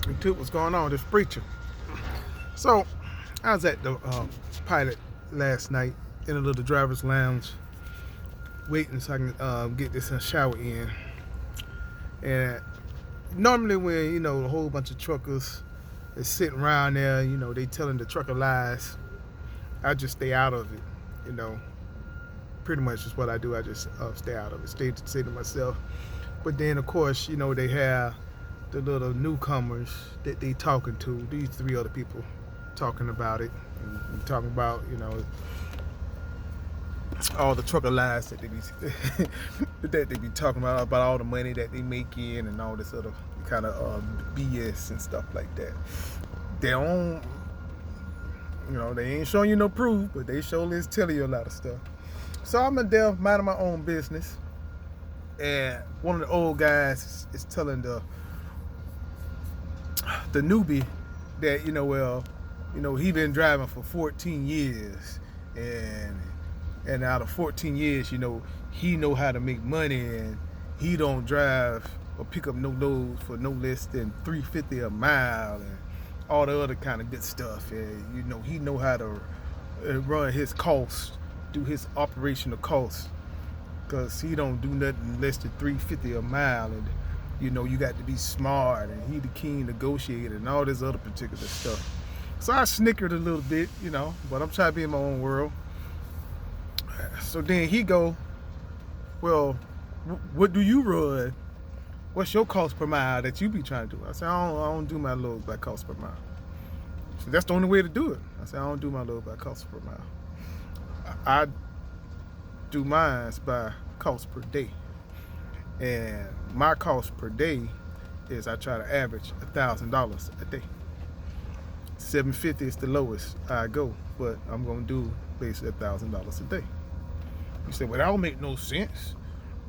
into what's going on, this preacher. So I was at the pilot last night in a little driver's lounge waiting so I can get this shower in. And normally when, a whole bunch of truckers is sitting around there, they telling the trucker lies, I just stay out of it, you know. Pretty much is what I do. I just stay out of it, say to myself. But then, of course, they have the little newcomers that they talking to. These three other people talking about it and talking about, all the trucker lies that they be that they be talking about all the money that they make in and all this other kind of BS and stuff like that. They don't, they ain't showing you no proof, but they surely is telling you a lot of stuff. So I'm in there minding my own business, and one of the old guys is telling the newbie that he been driving for 14 years, and out of 14 years, he know how to make money, and he don't drive or pick up no loads for no less than $3.50 a mile, and all the other kind of good stuff. And he know how to run his costs, do his operational costs, because he don't do nothing less than $3.50 a mile. And you got to be smart, and he the king negotiator and all this other particular stuff. So I snickered a little bit, but I'm trying to be in my own world. So then he go, well, what do you run? What's your cost per mile that you be trying to do? I said, I don't do my loads by cost per mile. So that's the only way to do it. I said, I don't do my loads by cost per mile. I do mine by cost per day. And my cost per day is I try to average $1,000 a day. $750 is the lowest I go, but I'm gonna do basically $1,000 a day. You say, well, that don't make no sense.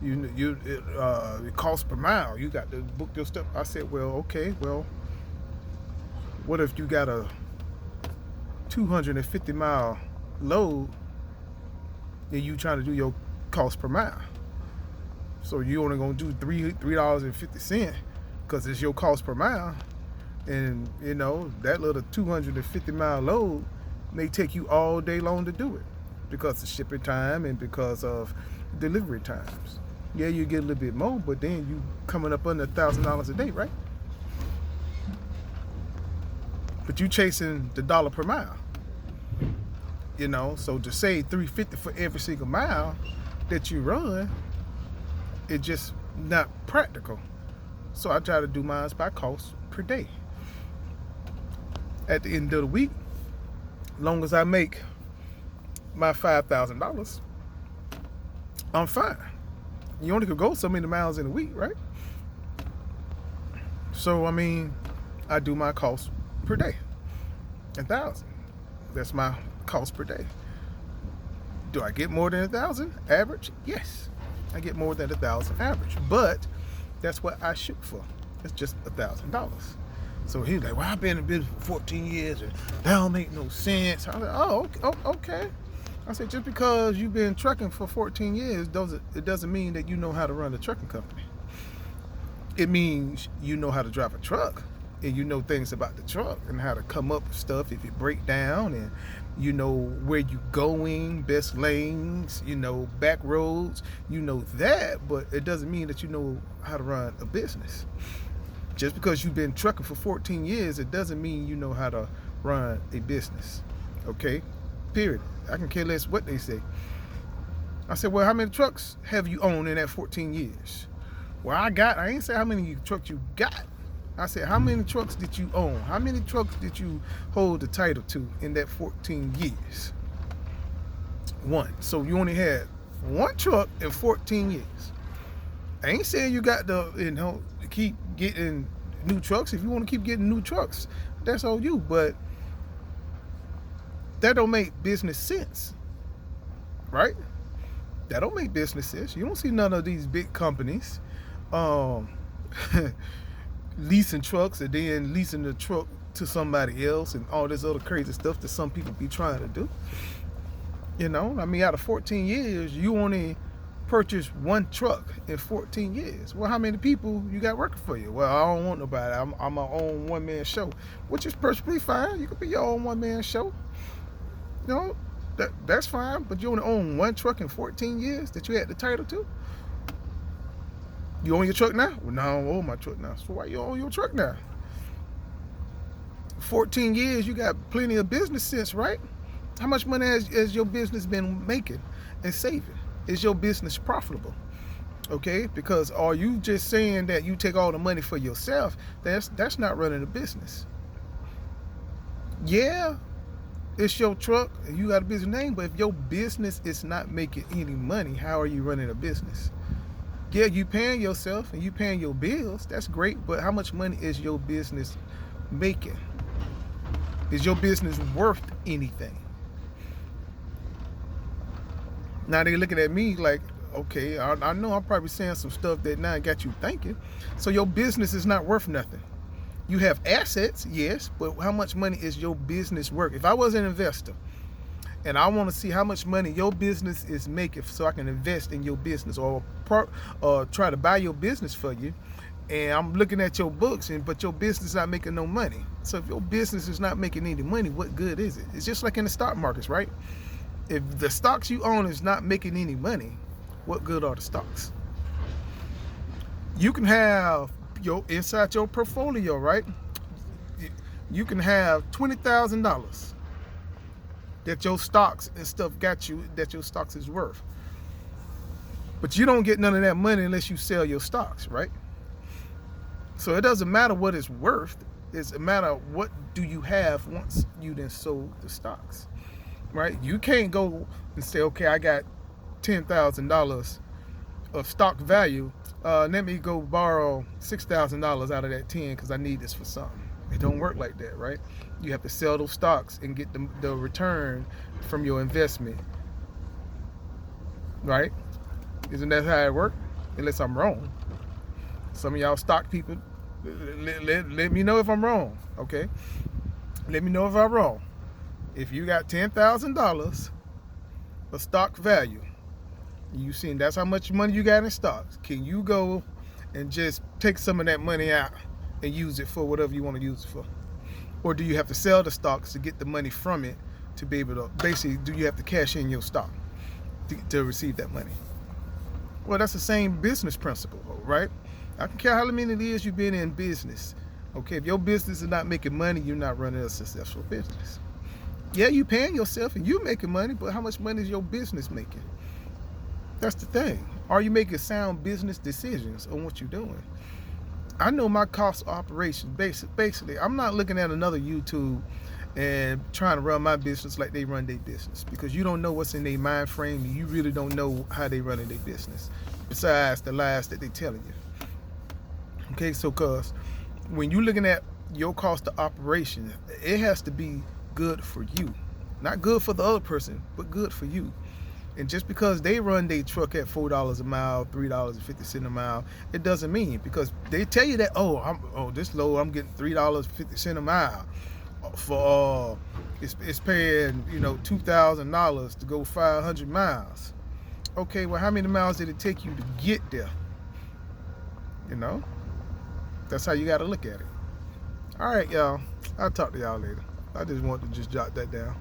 It costs per mile. You got to book your stuff. I said, well, okay, well, what if you got a 250 mile load and you trying to do your cost per mile? So you only gonna do $3.50 because it's your cost per mile, and that little 250 mile load may take you all day long to do it because of shipping time and because of delivery times. Yeah, you get a little bit more, but then you coming up under $1,000 a day, right? But you chasing the dollar per mile. So to say $3.50 for every single mile that you run, it's just not practical. So I try to do mine by cost per day. At the end of the week, long as I make my $5,000, I'm fine. You only could go so many miles in a week, right? So I do my cost per day. 1,000. That's my cost per day. Do I get more than 1,000 average? Yes, I get more than 1,000 average, but that's what I shoot for. It's just $1,000. So he's like, well, I've been in business for 14 years and that don't make no sense. I was like, oh, okay. I said, just because you've been trucking for 14 years, it doesn't mean that you know how to run a trucking company. It means you know how to drive a truck, and you know things about the truck and how to come up with stuff if it break down, and you know where you going, best lanes, back roads, that, but it doesn't mean that you know how to run a business. Just because you've been trucking for 14 years, it doesn't mean you know how to run a business. Okay? Period. I can care less what they say. I said, well, how many trucks have you owned in that 14 years? Well, I ain't say how many trucks you got. I said, how many trucks did you own? How many trucks did you hold the title to in that 14 years? One. So you only had one truck in 14 years. I ain't saying you got to, keep getting new trucks. If you want to keep getting new trucks, that's on you. But that don't make business sense, right? That don't make business sense. You don't see none of these big companies leasing trucks and then leasing the truck to somebody else and all this other crazy stuff that some people be trying to do. Out of 14 years, you only purchased one truck in 14 years. Well, how many people you got working for you? Well, I don't want nobody. I'm my own one-man show, which is perfectly fine. You can be your own one-man show. You know, that's fine, but you only own one truck in 14 years that you had the title to? You own your truck now? Well, no, I don't own my truck now. So why you own your truck now? 14 years, you got plenty of business sense, right? How much money has your business been making and saving? Is your business profitable? Okay, because are you just saying that you take all the money for yourself? That's not running a business. Yeah, it's your truck and you got a business name, but if your business is not making any money, how are you running a business? Yeah, you paying yourself and you paying your bills. That's great, but how much money is your business making? Is your business worth anything? Now they looking at me like, okay, I know I'm probably saying some stuff that now got you thinking. So your business is not worth nothing. You have assets, yes, but how much money is your business worth? If I was an investor and I want to see how much money your business is making so I can invest in your business or try to buy your business for you, and I'm looking at your books, but your business is not making no money. So if your business is not making any money, what good is it? It's just like in the stock markets, right? If the stocks you own is not making any money, what good are the stocks? You can have inside your portfolio, right? You can have $20,000 that your stocks and stuff got you, that your stocks is worth. But you don't get none of that money unless you sell your stocks, right? So it doesn't matter what it's worth. It's a matter of what do you have once you then sold the stocks. Right? You can't go and say, okay, I got $10,000 of stock value. Let me go borrow $6,000 out of that 10 because I need this for something. It don't work like that, right? You have to sell those stocks and get the return from your investment, right? Isn't that how it works? Unless I'm wrong. Some of y'all stock people, let me know if I'm wrong, okay? Let me know if I'm wrong. If you got $10,000 of stock value, you seen that's how much money you got in stocks, can you go and just take some of that money out and use it for whatever you want to use it for? Or do you have to sell the stocks to get the money from it to be able to, basically, do you have to cash in your stock to receive that money? Well, that's the same business principle, right? I don't care how many years you've been in business. Okay, if your business is not making money, you're not running a successful business. Yeah, you paying yourself and you making money, but how much money is your business making? That's the thing. Are you making sound business decisions on what you're doing? I know my cost of operation. Basically, I'm not looking at another YouTube and trying to run my business like they run their business, because you don't know what's in their mind frame and you really don't know how they running their business, besides the lies that they telling you. Okay, so cause when you're looking at your cost of operation, it has to be good for you. Not good for the other person, but good for you. And just because they run their truck at $4 a mile, $3.50 a mile, it doesn't mean, because they tell you that, this low, I'm getting $3.50 a mile for it's paying $2,000 to go 500 miles. Okay, well, how many miles did it take you to get there? That's how you got to look at it. All right, y'all. I'll talk to y'all later. I just wanted to just jot that down.